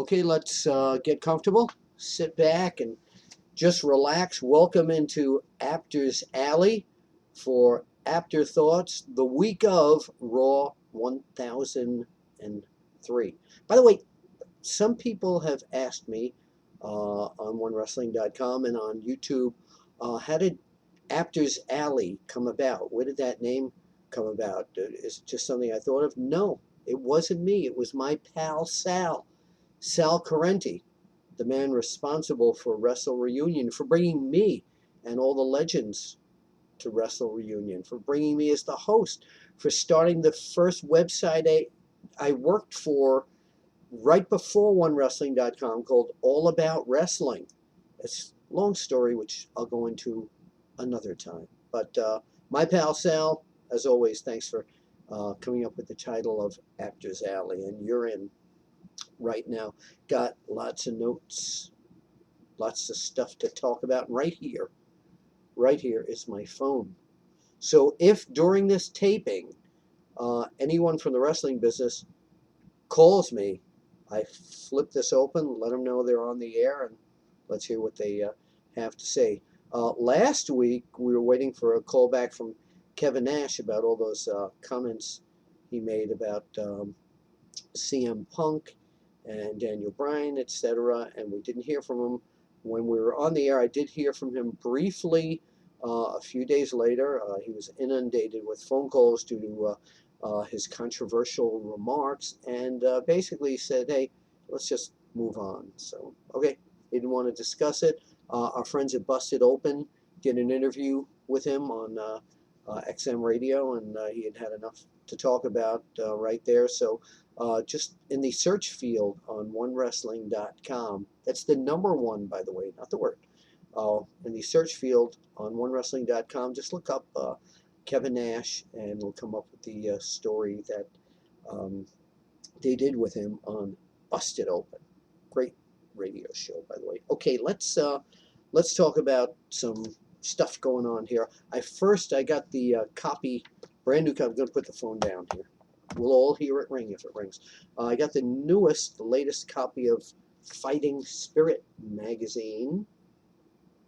Okay, let's get comfortable, sit back, and just relax. Welcome into Apter's Alley for Apter Thoughts, the week of Raw 1003. By the way, some people have asked me on OneWrestling.com and on YouTube, how did Apter's Alley come about? Where did that name come about? Is it just something I thought of? No, it wasn't me. It was my pal Sal Carenti, the man responsible for Wrestle Reunion, for bringing me and all the legends to Wrestle Reunion, for bringing me as the host, for starting the first website I worked for right before OneWrestling.com called All About Wrestling. It's a long story, which I'll go into another time. But my pal Sal, as always, thanks for coming up with the title of Apter's Alley, and you're in right now. Got lots of notes, lots of stuff to talk about. Right here is my phone. So if during this taping, anyone from the wrestling business calls me, I flip this open, let them know they're on the air, and let's hear what they have to say. Last week, we were waiting for a call back from Kevin Nash about all those comments he made about CM Punk and Daniel Bryan, etc., and we didn't hear from him when we were on the air. I did hear from him briefly a few days later. He was inundated with phone calls due to his controversial remarks, and basically said, hey, let's just move on. So, okay, he didn't want to discuss it. Our friends at Busted Open did an interview with him on XM Radio, and he had enough to talk about right there. So just in the search field on OneWrestling.com, that's the number one, by the way, not the word. In the search field on OneWrestling.com, just look up Kevin Nash, and it'll come up with the story that they did with him on Busted Open. Great radio show, by the way. Okay, let's talk about some stuff going on here. I got the copy, brand new copy. I'm going to put the phone down here. We'll all hear it ring if it rings. I got the latest copy of Fighting Spirit magazine.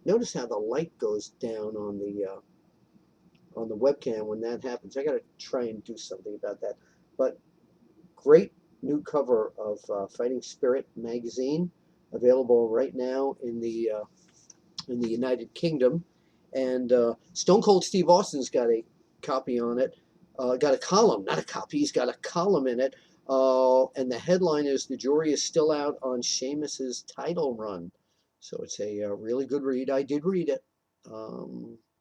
Notice how the light goes down on the webcam when that happens. I got to try and do something about that. But great new cover of Fighting Spirit magazine, available right now in the United Kingdom. And Stone Cold Steve Austin's got a copy on it. Got a column, not a copy. He's got a column in it. And the headline is, "The jury is still out on Sheamus's title run." So it's a really good read. I did read it.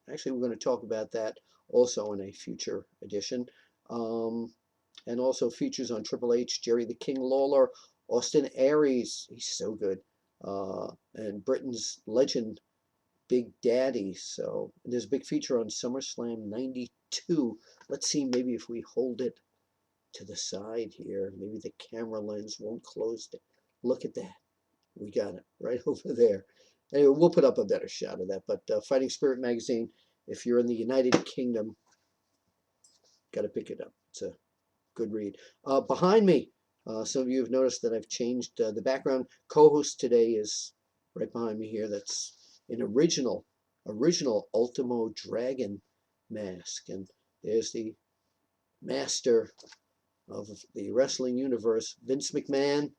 Actually, we're going to talk about that also in a future edition. And also features on Triple H, Jerry the King Lawler, Austin Aries. He's so good. And Britain's legend, Big Daddy. So there's a big feature on SummerSlam 92. Let's see, maybe if we hold it to the side here, maybe the camera lens won't close it. Look at that. We got it right over there. Anyway, we'll put up a better shot of that. But Fighting Spirit magazine, if you're in the United Kingdom, got to pick it up. It's a good read. Behind me, some of you have noticed that I've changed the background. Co-host today is right behind me here. That's an original Ultimo Dragon mask. And there's the master of the wrestling universe, Vince McMahon,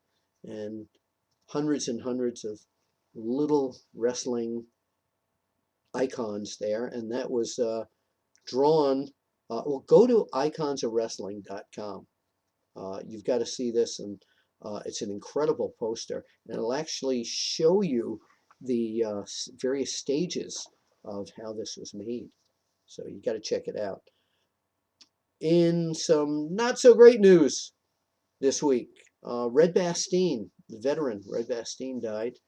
and hundreds and hundreds of little wrestling icons there. And that was drawn. Well, go to iconsofwrestling.com. You've got to see this, and it's an incredible poster. And it'll actually show you the various stages of how this was made. So you got to check it out. In some not so great news this week, Red Bastien, the veteran Red Bastien, died,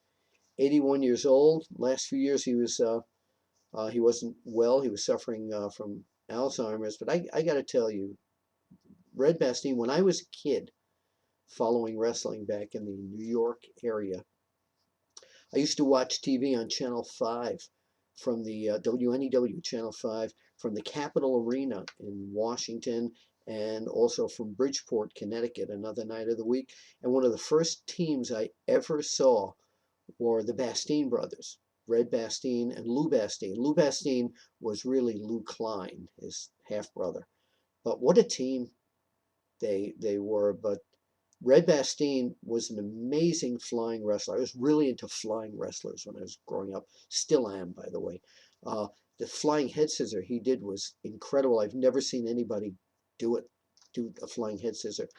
81 years old. Last few years he wasn't well. He was suffering from Alzheimer's. But I got to tell you, Red Bastien, when I was a kid following wrestling back in the New York area, I used to watch TV on Channel 5 from the WNEW Channel 5 from the Capitol Arena in Washington, and also from Bridgeport, Connecticut, another night of the week. And one of the first teams I ever saw were the Bastien brothers, Red Bastien and Lou Bastien. Lou Bastien was really Lou Klein, his half brother. But what a team they were. But Red Bastien was an amazing flying wrestler. I was really into flying wrestlers when I was growing up. Still am, by the way. Uh, the flying head scissor he did was incredible. I've never seen anybody do a flying head scissor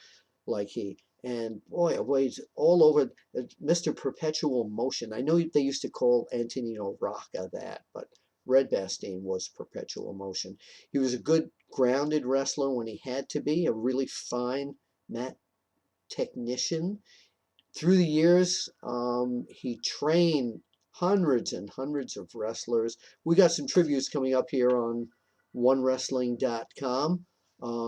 like he. And boy, it was all over. Mr. Perpetual Motion. I know they used to call Antonino Rocca that, but Red Bastien was Perpetual Motion. He was a good grounded wrestler when he had to be, a really fine mat technician. Through the years, he trained hundreds and hundreds of wrestlers. We got some tributes coming up here on OneWrestling.com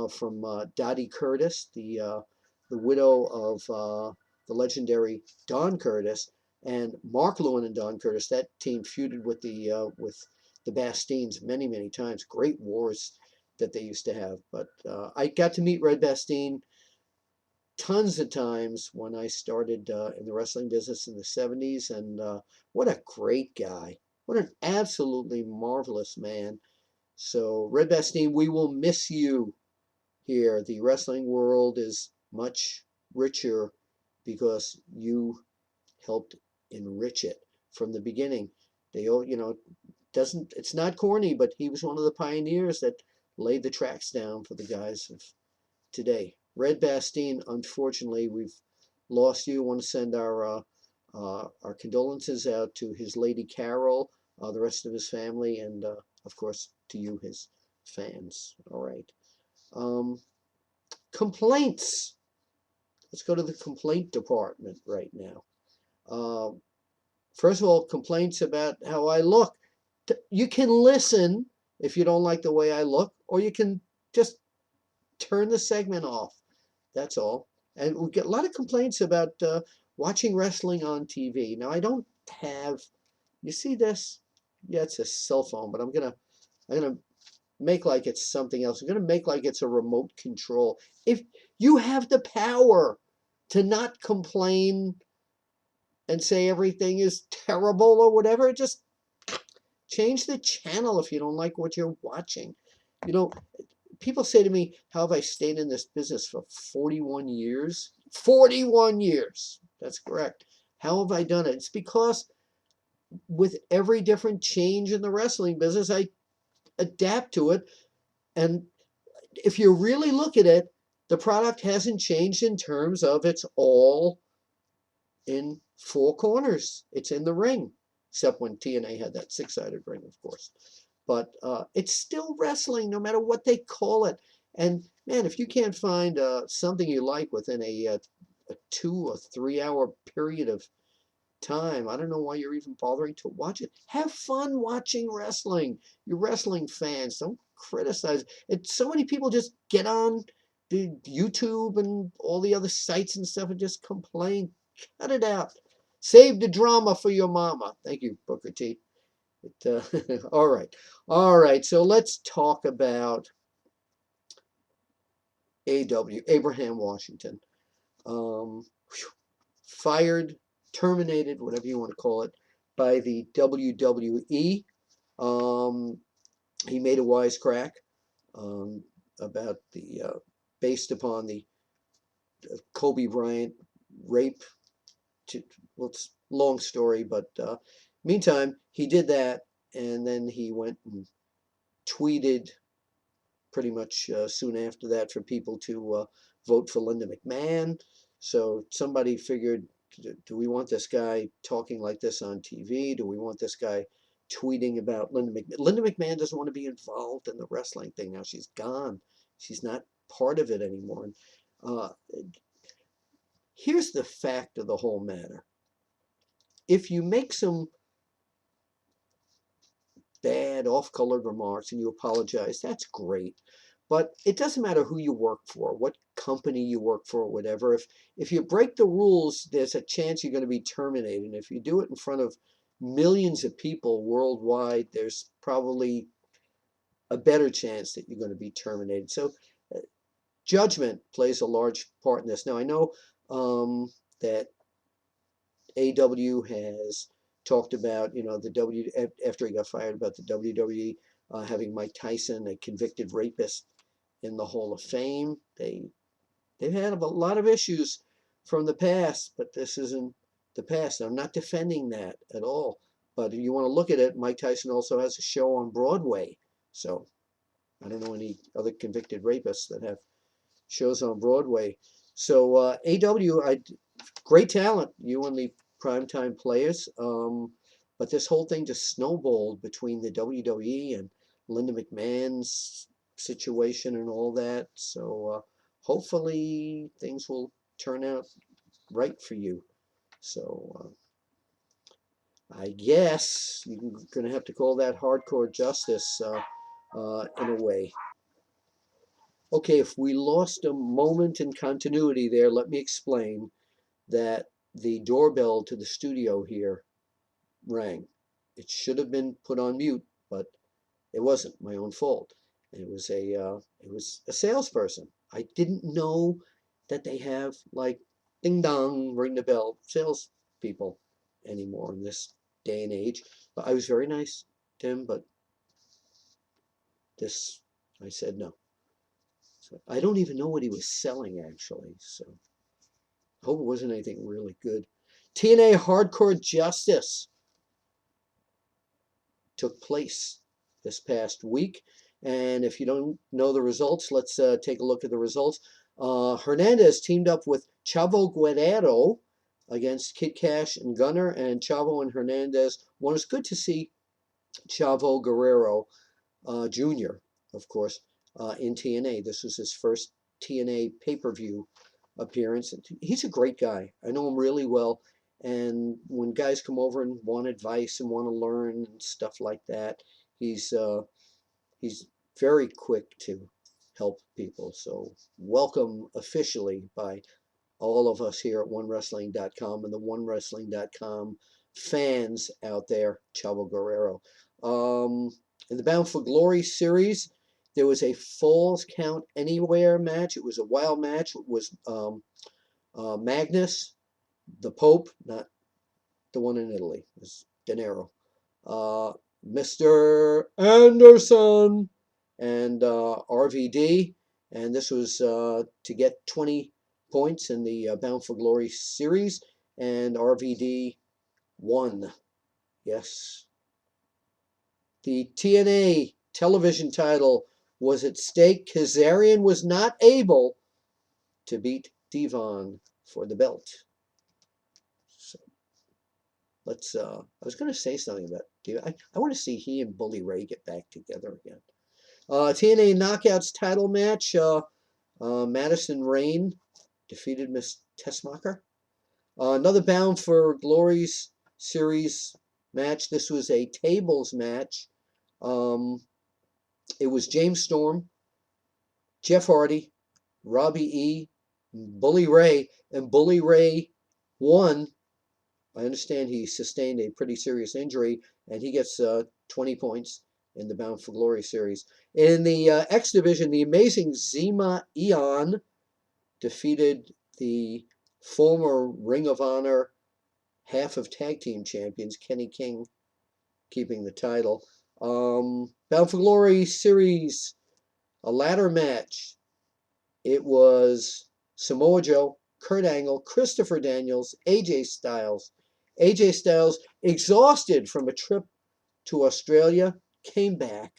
from Dottie Curtis, the widow of the legendary Don Curtis, and Mark Lewin and Don Curtis. That team feuded with the Bastiens many, many times. Great wars that they used to have. But I got to meet Red Bastien tons of times when I started in the wrestling business in the 70s. And what a great guy. What an absolutely marvelous man. So, Red Bastien, we will miss you here. The wrestling world is much richer because you helped enrich it from the beginning. They all, it's not corny, but he was one of the pioneers that laid the tracks down for the guys of today. Red Bastien, unfortunately, we've lost you. I want to send our condolences out to his lady Carol, the rest of his family, and of course to you, his fans. All right. Um, Complaints. Let's go to the complaint department right now. Uh, First of all, complaints about how I look. You can listen if you don't like the way I look, or you can just turn the segment off. That's all. And we get a lot of complaints about watching wrestling on TV. Now I don't have. You see this? Yeah, it's a cell phone, but I'm gonna make like it's something else. I'm gonna make like it's a remote control. If you have the power to not complain and say everything is terrible or whatever, just change the channel if you don't like what you're watching. You know, people say to me, how have I stayed in this business for 41 years? 41 years. That's correct. How have I done it? It's because with every different change in the wrestling business, I adapt to it. And if you really look at it, the product hasn't changed in terms of it's all in four corners. It's in the ring, except when TNA had that six-sided ring, of course. But it's still wrestling, no matter what they call it. And man, if you can't find something you like within a 2 or 3 hour period of time, I don't know why you're even bothering to watch it. Have fun watching wrestling. You wrestling fans, don't criticize it. So many people just get on the YouTube and all the other sites and stuff and just complain. Cut it out. Save the drama for your mama. Thank you, Booker T. All right. All right. So let's talk about AW, Abraham Washington. Um, Fired, terminated, whatever you want to call it, by the WWE. Um, he made a wisecrack about based upon the Kobe Bryant rape. Well, it's a long story, but meantime, he did that, and then he went and tweeted pretty much soon after that for people to vote for Linda McMahon. So somebody figured, do we want this guy talking like this on TV? Do we want this guy tweeting about Linda McMahon? Linda McMahon doesn't want to be involved in the wrestling thing now. She's gone. She's not part of it anymore. And, here's the fact of the whole matter. If you make some bad, off-colored remarks and you apologize, that's great. But it doesn't matter who you work for, what company you work for, or whatever. If you break the rules, there's a chance you're going to be terminated. And if you do it in front of millions of people worldwide, there's probably a better chance that you're going to be terminated. So judgment plays a large part in this. Now, I know that AW has talked about, after he got fired, about the WWE having Mike Tyson, a convicted rapist, in the Hall of Fame. They've had a lot of issues from the past, but this isn't the past. I'm not defending that at all. But if you want to look at it, Mike Tyson also has a show on Broadway. So I don't know any other convicted rapists that have shows on Broadway. So great talent, you and the primetime players. But this whole thing just snowballed between the WWE and Linda McMahon's situation and all that. So hopefully things will turn out right for you. So I guess you're going to have to call that hardcore justice in a way. Okay, if we lost a moment in continuity there, let me explain that the doorbell to the studio here rang. It should have been put on mute, but it wasn't my own fault. It was a salesperson. I didn't know that they have like ding dong, ring the bell salespeople anymore in this day and age. But I was very nice to him, but this I said no. So I don't even know what he was selling actually. So I hope it wasn't anything really good. TNA Hardcore Justice took place this past week. And if you don't know the results, let's take a look at the results. Hernandez teamed up with Chavo Guerrero against Kid Cash and Gunner, and Chavo and Hernandez won. It's good to see Chavo Guerrero Jr., of course, in TNA. This was his first TNA pay-per-view appearance. He's a great guy. I know him really well. And when guys come over and want advice and want to learn and stuff like that, he's very quick to help people. So welcome officially by all of us here at OneWrestling.com and the OneWrestling.com fans out there, Chavo Guerrero. In the Bound for Glory series, there was a Falls Count Anywhere match. It was a wild match. It was Magnus, the Pope, not the one in Italy. It was De Niro. Mr. Anderson and RVD. And this was to get 20 points in the Bound for Glory series. And RVD won. Yes. The TNA television title was at stake. Kazarian was not able to beat Devon for the belt. So let's I was going to say something about Devon. I want to see he and Bully Ray get back together again. TNA Knockouts title match. Madison Rain defeated Miss Tessmacher. Another Bound for Glory's series match. This was a tables match. It was James Storm, Jeff Hardy, Robbie E., Bully Ray, and Bully Ray won. I understand he sustained a pretty serious injury, and he gets 20 points in the Bound for Glory series. In the X Division, the amazing Zema Eon defeated the former Ring of Honor half of tag team champions, Kenny King, keeping the title. Bound for Glory series, a ladder match. It was Samoa Joe, Kurt Angle, Christopher Daniels, AJ Styles. AJ Styles, exhausted from a trip to Australia, came back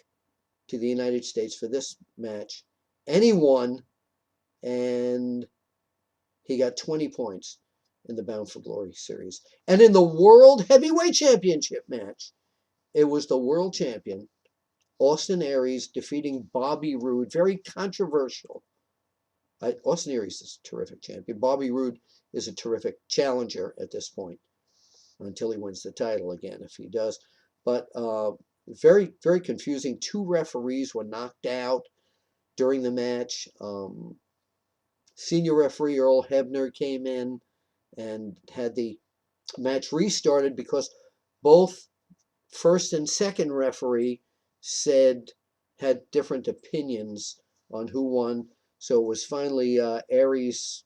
to the United States for this match. And he won, and he got 20 points in the Bound for Glory series. And in the World Heavyweight Championship match, it was the world champion, Austin Aries, defeating Bobby Roode. Very controversial. Austin Aries is a terrific champion. Bobby Roode is a terrific challenger at this point until he wins the title again, if he does. But very, very confusing. Two referees were knocked out during the match. Senior referee Earl Hebner came in and had the match restarted because both first and second referee had different opinions on who won. So it was finally Aries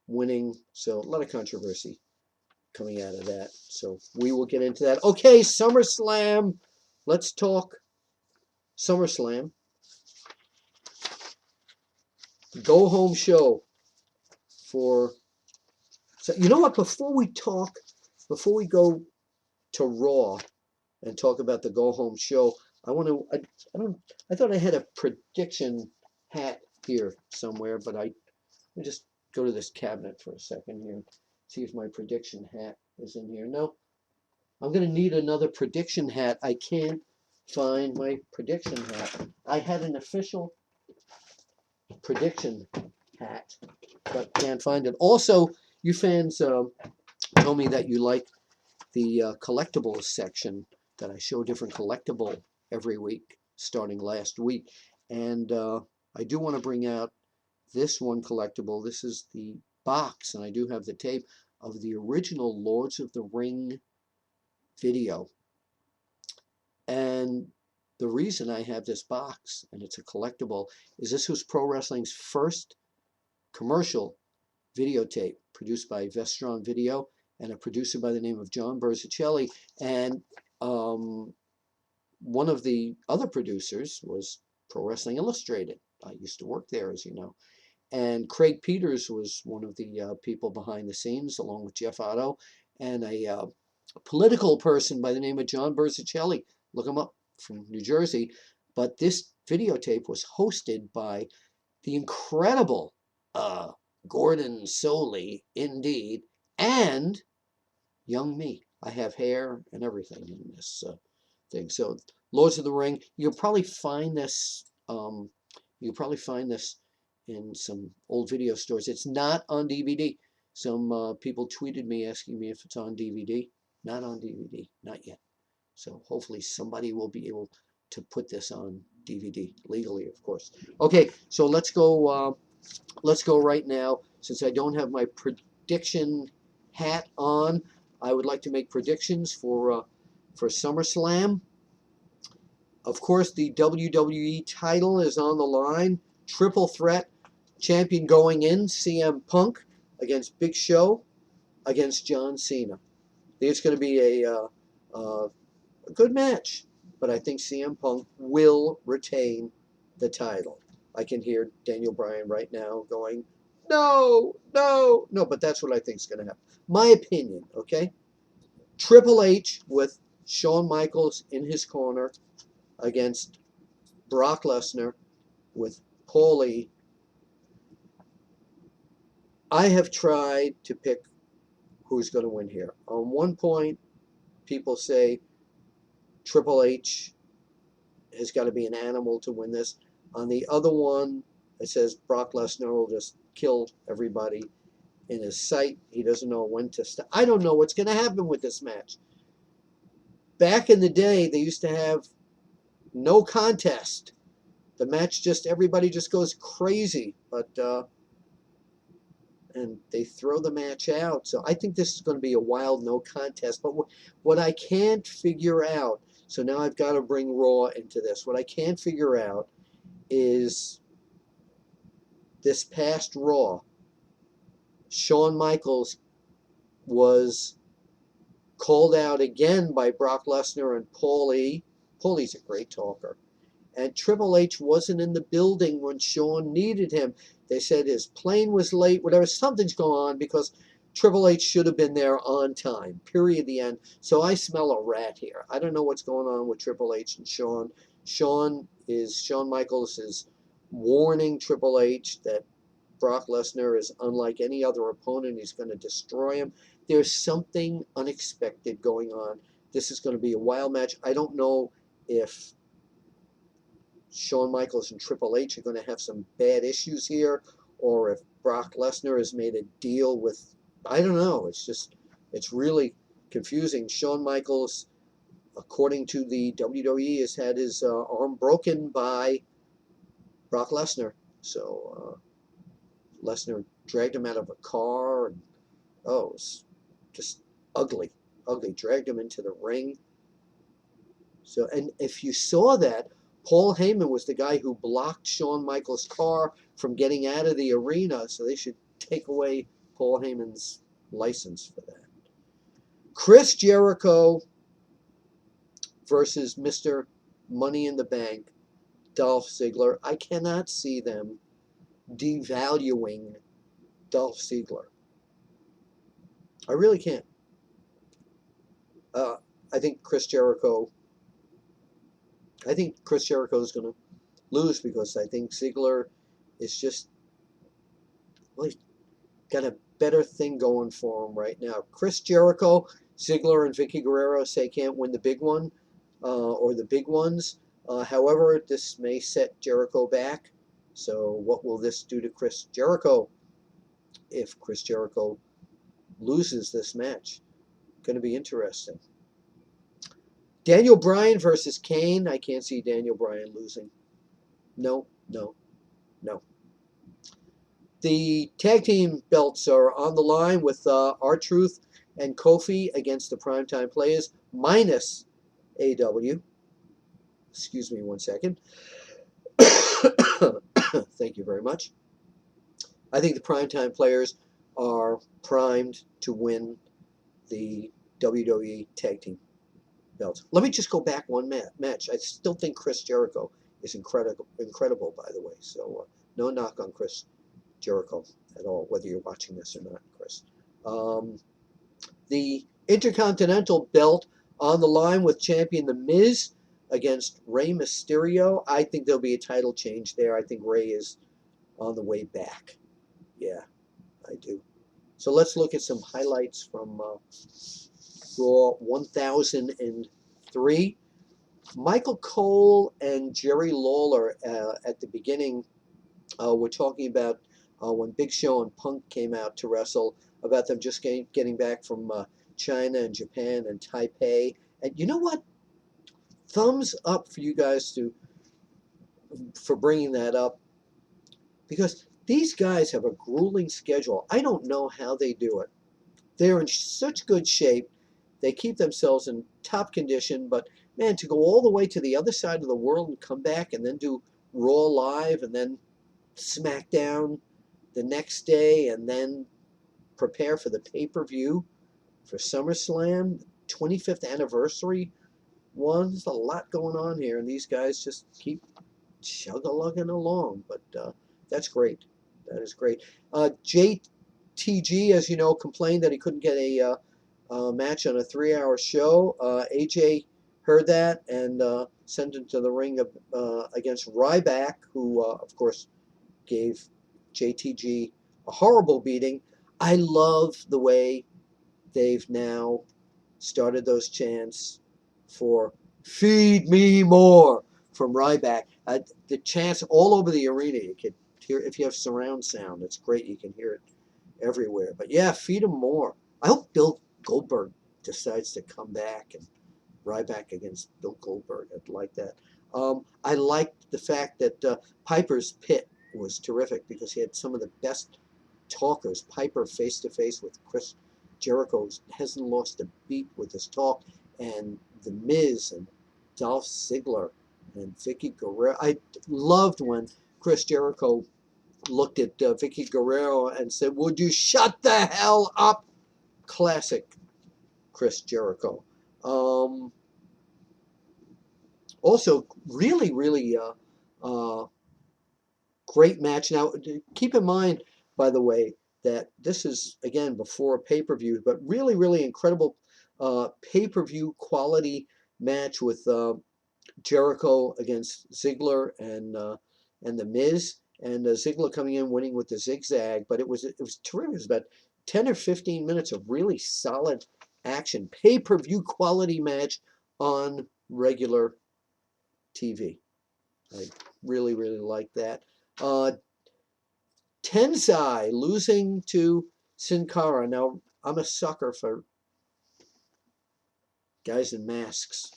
winning. So a lot of controversy coming out of that. So we will get into that. Okay, SummerSlam. Let's talk SummerSlam. Go home show for. So you know what? Before we go to Raw and talk about the go home show, I want to. I thought I had a prediction hat here somewhere, but let me just go to this cabinet for a second here. See if my prediction hat is in here. No, I'm going to need another prediction hat. I can't find my prediction hat. I had an official prediction hat, but can't find it. Also, you fans told me that you like the collectibles section, that I show different collectible every week, starting last week. And I do want to bring out this one collectible. This is the box, and I do have the tape of the original Lords of the Ring video. And the reason I have this box, and it's a collectible, is this was Pro Wrestling's first commercial videotape produced by Vestron Video and a producer by the name of John Berzicelli. And one of the other producers was Pro Wrestling Illustrated. I used to work there, as you know. And Craig Peters was one of the people behind the scenes, along with Jeff Otto, and a political person by the name of John Berzicelli. Look him up, from New Jersey. But this videotape was hosted by the incredible Gordon Soley, indeed, and young me. I have hair and everything in this thing. So, Lords of the Ring. You'll probably find this. In some old video stores. It's not on DVD. Some people tweeted me asking me if it's on DVD. Not on DVD, not yet. So hopefully somebody will be able to put this on DVD legally, of course. Okay, so let's go. Let's go right now. Since I don't have my prediction hat on, I would like to make predictions for SummerSlam. Of course, the WWE title is on the line. Triple threat champion going in, CM Punk against Big Show against John Cena. I think it's going to be a good match, but I think CM Punk will retain the title. I can hear Daniel Bryan right now going, no, no, no, but that's what I think is going to happen. My opinion, okay? Triple H with Shawn Michaels in his corner against Brock Lesnar with Paulie. I have tried to pick who's going to win here. On one point, people say Triple H has got to be an animal to win this. On the other one, it says Brock Lesnar will just kill everybody in his sight. He doesn't know when to stop. I don't know what's going to happen with this match. Back in the day, they used to have no contest. The match everybody just goes crazy. But and they throw the match out. So I think this is going to be a wild no contest. But what I can't figure out, so now I've got to bring Raw into this. What I can't figure out is this past Raw, Shawn Michaels was called out again by Brock Lesnar and Paulie. Paulie's a great talker. And Triple H wasn't in the building when Shawn needed him. They said his plane was late, whatever. Something's going on because Triple H should have been there on time, period, the end. So I smell a rat here. I don't know what's going on with Triple H and Shawn. Shawn Michaels is warning Triple H that Brock Lesnar is unlike any other opponent. He's going to destroy him. There's something unexpected going on. This is going to be a wild match. I don't know if Shawn Michaels and Triple H are going to have some bad issues here, or if Brock Lesnar has made a deal with, I don't know. It's really confusing. Shawn Michaels, according to the WWE, has had his arm broken by Brock Lesnar. So Lesnar dragged him out of a car, and it was just ugly. Dragged him into the ring. So, and if you saw that, Paul Heyman was the guy who blocked Shawn Michaels' car from getting out of the arena, so they should take away Paul Heyman's license for that. Chris Jericho versus Mr. Money in the Bank, Dolph Ziggler. I cannot see them devaluing Dolph Ziggler. I really can't. I think Chris Jericho is going to lose because I think Ziggler is just, well, he's got a better thing going for him right now. Chris Jericho, Ziggler, and Vicky Guerrero say can't win the big one or the big ones. However, this may set Jericho back. So what will this do to Chris Jericho if Chris Jericho loses this match? Going to be interesting. Daniel Bryan versus Kane. I can't see Daniel Bryan losing. No. The tag team belts are on the line with R-Truth and Kofi against the Primetime Players minus AW. Excuse me one second. Thank you very much. I think the Primetime Players are primed to win the WWE Tag Team belts. Let me just go back one match. I still think Chris Jericho is incredible, by the way. So no knock on Chris Jericho at all, whether you're watching this or not, Chris. The Intercontinental belt on the line with champion The Miz against Rey Mysterio. I think there'll be a title change there. I think Rey is on the way back. Yeah, I do. So let's look at some highlights from Raw 1003. Michael Cole and Jerry Lawler at the beginning were talking about when Big Show and Punk came out to wrestle, about them just getting back from China and Japan and Taipei. And you know what? Thumbs up for you guys for bringing that up, because these guys have a grueling schedule. I don't know how they do it. They're in such good shape. They keep themselves in top condition, but man, to go all the way to the other side of the world and come back and then do Raw Live and then SmackDown the next day and then prepare for the pay-per-view for SummerSlam, 25th anniversary one. There's a lot going on here, and these guys just keep chug-a-lugging along, but that's great. That is great. JTG, as you know, complained that he couldn't get a match on a 3-hour show. AJ heard that and sent him to the ring against Ryback, who, of course, gave JTG a horrible beating. I love the way they've now started those chants for "Feed me more" from Ryback. The chants all over the arena. You can hear, if you have surround sound, it's great. You can hear it everywhere. But yeah, feed him more. I hope Bill Goldberg decides to come back and Ryback against Bill Goldberg. I'd like that. I liked the fact that Piper's Pit was terrific because he had some of the best talkers. Piper face to face with Chris Jericho hasn't lost a beat with his talk, and The Miz and Dolph Ziggler and Vicky Guerrero. I loved when Chris Jericho looked at Vicky Guerrero and said, "Would you shut the hell up?" Classic Chris Jericho. Also, really, really great match. Now, keep in mind, by the way, that this is, again, before a pay-per-view, but really, really incredible pay-per-view quality match with Jericho against Ziggler and The Miz, and Ziggler coming in winning with the zigzag. But it was terrific. It was about 10 or 15 minutes of really solid action, pay-per-view quality match on regular TV. I really, really like that. Tensai losing to Sin Cara. Now, I'm a sucker for guys in masks.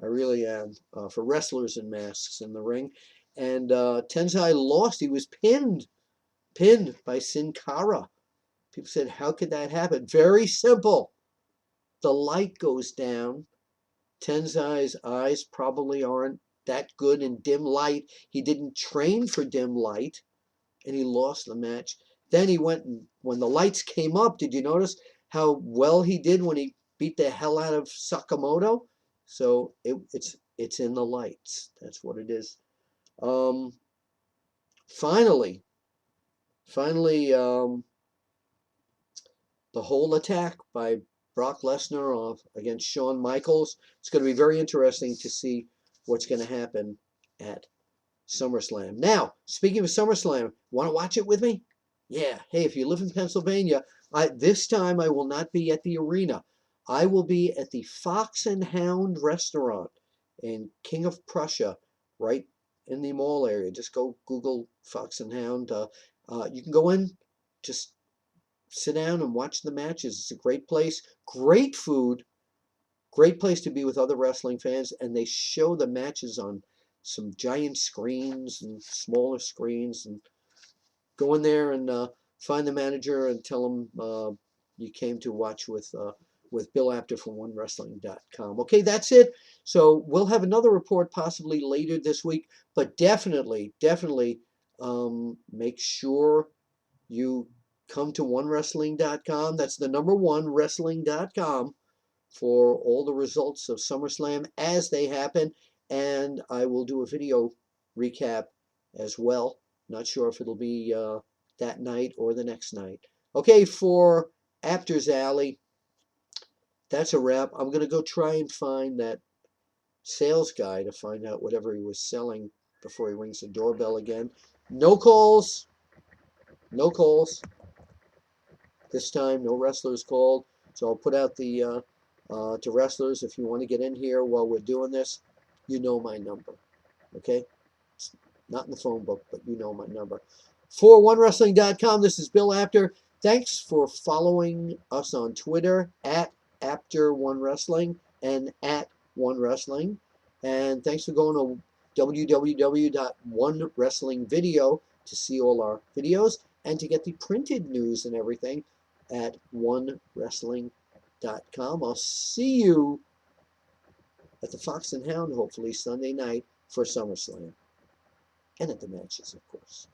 I really am, for wrestlers in masks in the ring. And Tensai lost. He was pinned by Sin Cara. People said, how could that happen? Very simple. The light goes down. Tensai's eyes probably aren't that good in dim light. He didn't train for dim light. and he lost the match. Then he went and when the lights came up, did you notice how well he did when he beat the hell out of Sakamoto? So it's in the lights. That's what it is. Um, finally, finally, the whole attack by Brock Lesnar against Shawn Michaels. It's going to be very interesting to see what's going to happen at SummerSlam. Now, speaking of SummerSlam, want to watch it with me? Yeah. Hey, if you live in Pennsylvania, this time I will not be at the arena. I will be at the Fox and Hound restaurant in King of Prussia, right in the mall area. Just go Google Fox and Hound. You can go in, just sit down and watch the matches. It's a great place, great food, great place to be with other wrestling fans, and they show the matches on some giant screens and smaller screens. And go in there and find the manager and tell him you came to watch with Bill Apter from OneWrestling.com. Okay, that's it. So we'll have another report possibly later this week, but definitely make sure you come to OneWrestling.com. That's the number one Wrestling.com for all the results of SummerSlam as they happen. And I will do a video recap as well. Not sure if it'll be that night or the next night. Okay, for Apter's Alley, that's a wrap. I'm going to go try and find that sales guy to find out whatever he was selling before he rings the doorbell again. No calls. No calls. This time, no wrestlers called. So I'll put out the to wrestlers, if you want to get in here while we're doing this, you know my number. Okay? It's not in the phone book, but you know my number. For OneWrestling.com, this is Bill Apter. Thanks for following us on Twitter at Apter1Wrestling and at OneWrestling. And thanks for going to www.onewrestlingvideo to see all our videos and to get the printed news and everything at OneWrestling.com. I'll see you at the Fox and Hound, hopefully Sunday night for SummerSlam. And at the matches, of course.